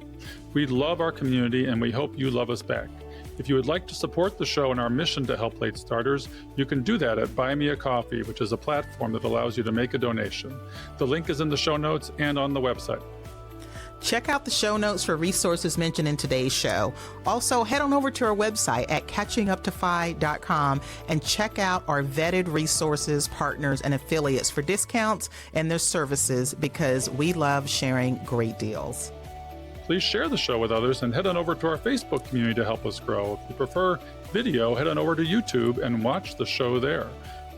We love our community, and we hope you love us back. If you would like to support the show and our mission to help late starters, you can do that at Buy Me a Coffee, which is a platform that allows you to make a donation. The link is in the show notes and on the website. Check out the show notes for resources mentioned in today's show. Also, head on over to our website at catchinguptofi.com and check out our vetted resources, partners, and affiliates for discounts and their services, because we love sharing great deals. Please share the show with others and head on over to our Facebook community to help us grow. If you prefer video, head on over to YouTube and watch the show there.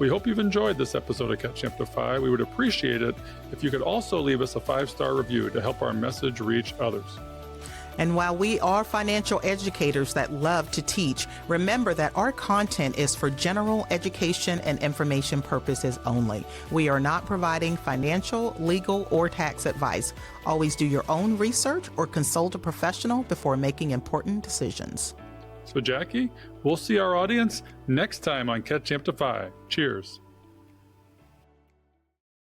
We hope you've enjoyed this episode of Catching Up to Fi. We would appreciate it if you could also leave us a 5-star review to help our message reach others. And while we are financial educators that love to teach, remember that our content is for general education and information purposes only. We are not providing financial, legal, or tax advice. Always do your own research or consult a professional before making important decisions. So, Jackie, we'll see our audience next time on Catching Up to Fi. Cheers.